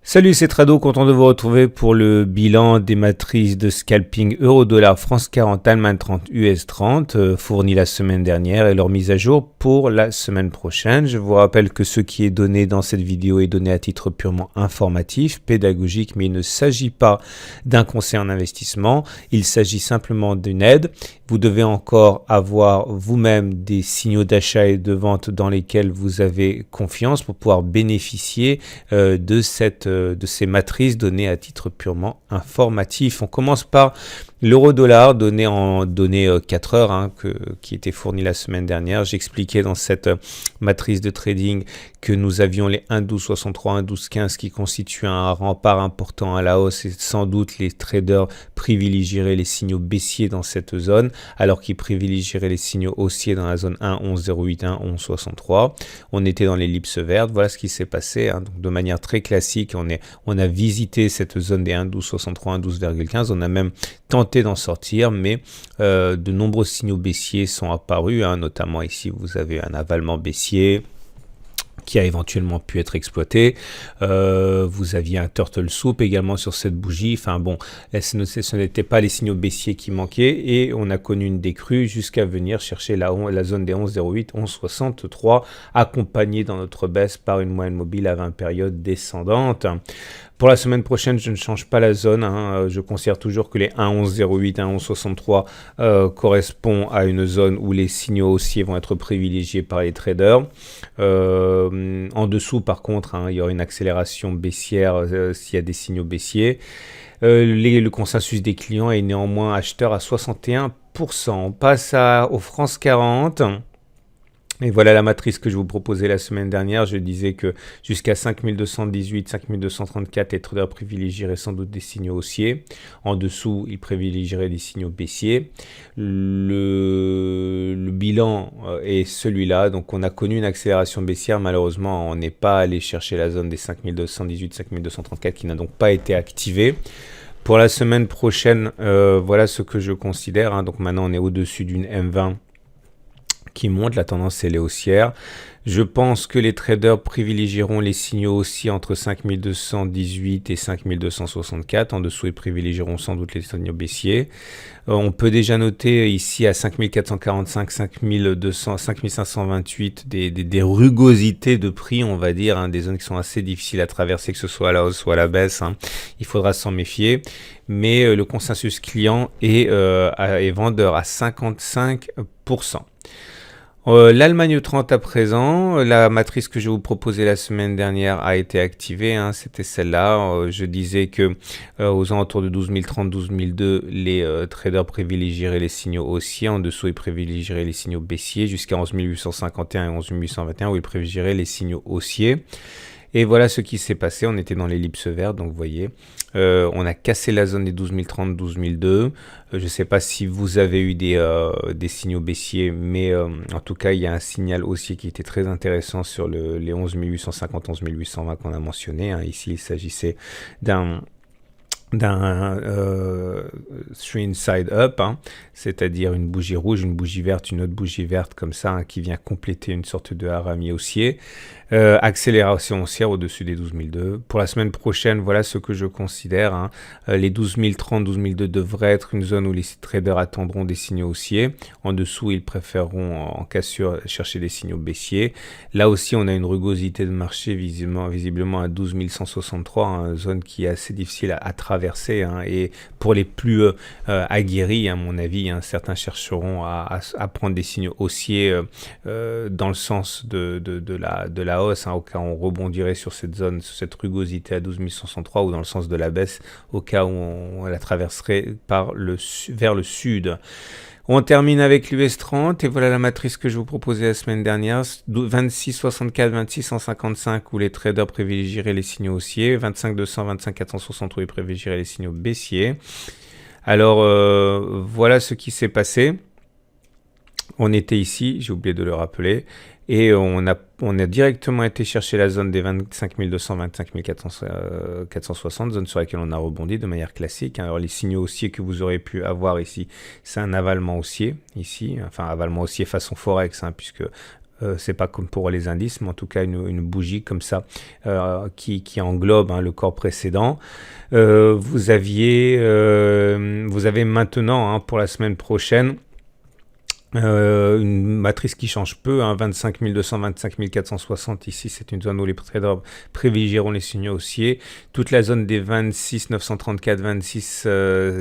Salut, c'est Trado, content de vous retrouver pour le bilan des matrices de scalping euro-dollar France 40, Allemagne 30, US 30 fournis la semaine dernière et leur mise à jour pour la semaine prochaine. Je vous rappelle que ce qui est donné dans cette vidéo est donné à titre purement informatif, pédagogique, mais il ne s'agit pas d'un conseil en investissement, il s'agit simplement d'une aide. Vous devez encore avoir vous-même des signaux d'achat et de vente dans lesquels vous avez confiance pour pouvoir bénéficier de ces matrices données à titre purement informatif. On commence par l'euro-dollar donné en données 4 heures qui était fourni la semaine dernière. J'expliquais dans cette matrice de trading que nous avions les 1,1263, 1,1215 qui constituent un rempart important à la hausse et sans doute les traders privilégieraient les signaux baissiers dans cette zone alors qu'ils privilégieraient les signaux haussiers dans la zone 1,1108, 1,1163. On était dans l'ellipse verte. Voilà ce qui s'est passé. Donc de manière très classique, on a visité cette zone des 1,1263, 1,12,15. On a même tenté d'en sortir, mais de nombreux signaux baissiers sont apparus, notamment ici vous avez un avalement baissier qui a éventuellement pu être exploité. Vous aviez un turtle soup également sur cette bougie. Enfin bon, ce n'était pas les signaux baissiers qui manquaient et on a connu une décrue jusqu'à venir chercher la zone des 11,08, 11,63 accompagnée dans notre baisse par une moyenne mobile à 20 périodes descendante. Pour la semaine prochaine, je ne change pas la zone. Je considère toujours que les 1,1108, 1,1163 correspondent à une zone où les signaux haussiers vont être privilégiés par les traders. En dessous, par contre, il y aura une accélération baissière s'il y a des signaux baissiers. Le consensus des clients est néanmoins acheteur à 61%. On passe aux France 40. Et voilà la matrice que je vous proposais la semaine dernière. Je disais que jusqu'à 5218, 5234, les traders privilégieraient sans doute des signaux haussiers. En dessous, ils privilégieraient des signaux baissiers. Le bilan est celui-là. Donc, on a connu une accélération baissière. Malheureusement, on n'est pas allé chercher la zone des 5218, 5234 qui n'a donc pas été activée. Pour la semaine prochaine, voilà ce que je considère. Donc, maintenant, on est au-dessus d'une M20 qui monte, la tendance elle est haussière. Je pense que les traders privilégieront les signaux haussiers entre 5218 et 5264. En dessous, ils privilégieront sans doute les signaux baissiers. On peut déjà noter ici à 5445, 5200, 5528 des rugosités de prix, on va dire, des zones qui sont assez difficiles à traverser, que ce soit à la hausse ou à la baisse. Il faudra s'en méfier. Mais le consensus client est vendeur à 55%. L'Allemagne 30 à présent, la matrice que je vous proposais la semaine dernière a été activée, c'était celle-là. Je disais que aux alentours de 12 030, 12 002, les traders privilégieraient les signaux haussiers, en dessous ils privilégieraient les signaux baissiers, jusqu'à 11 851 et 11 821 où ils privilégieraient les signaux haussiers. Et voilà ce qui s'est passé, on était dans l'ellipse verte, donc vous voyez, on a cassé la zone des 12 030, 12 002. Je ne sais pas si vous avez eu des signaux baissiers, mais en tout cas, il y a un signal haussier qui était très intéressant sur les 11 850, 11 820 qu'on a mentionné. Ici, il s'agissait d'un three inside up, c'est-à-dire une bougie rouge, une bougie verte, une autre bougie verte comme ça, qui vient compléter une sorte de harami haussier. Accélération haussière au-dessus des 12 002. Pour la semaine prochaine, voilà ce que je considère. Les 12 030, 12 002 devraient être une zone où les traders attendront des signaux haussiers. En dessous, ils préféreront en cassure chercher des signaux baissiers. Là aussi, on a une rugosité de marché visiblement à 12 163, une zone qui est assez difficile à traverser. Et pour les plus aguerris, à mon avis, certains chercheront à prendre des signaux haussiers dans le sens de la hausse, au cas où on rebondirait sur cette zone, sur cette rugosité à 12 163, ou dans le sens de la baisse, au cas où on la traverserait vers le sud. On termine avec l'US 30 et voilà la matrice que je vous proposais la semaine dernière, 26 64, 26 155 où les traders privilégieraient les signaux haussiers, 25 200, 25 460 où ils privilégieraient les signaux baissiers. Alors voilà ce qui s'est passé. On était ici, j'ai oublié de le rappeler, et on a directement été chercher la zone des 25 200, 25 460, zone sur laquelle on a rebondi de manière classique. Alors les signaux haussiers que vous aurez pu avoir ici, c'est un avalement haussier, ici, enfin avalement haussier façon Forex, puisque C'est pas comme pour les indices, mais en tout cas une bougie comme ça qui englobe le corps précédent. Vous avez maintenant pour la semaine prochaine une matrice qui change peu, 25 200, 25 460 ici, c'est une zone où les traders privilégieront les signaux haussiers. Toute la zone des 26 934, 26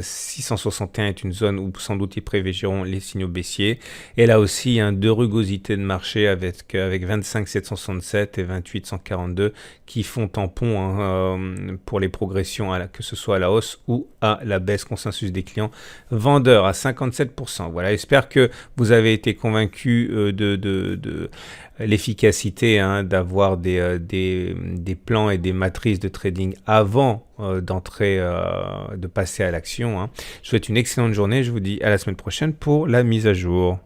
661 est une zone où sans doute ils privilégieront les signaux baissiers. Et là aussi, deux rugosités de marché avec 25 767 et 28 142 qui font tampon pour les progressions, que ce soit à la hausse ou à la baisse. Consensus des clients vendeurs à 57%. Voilà, j'espère que vous avez été convaincu de l'efficacité d'avoir des plans et des matrices de trading avant de passer à l'action. Je vous souhaite une excellente journée. Je vous dis à la semaine prochaine pour la mise à jour.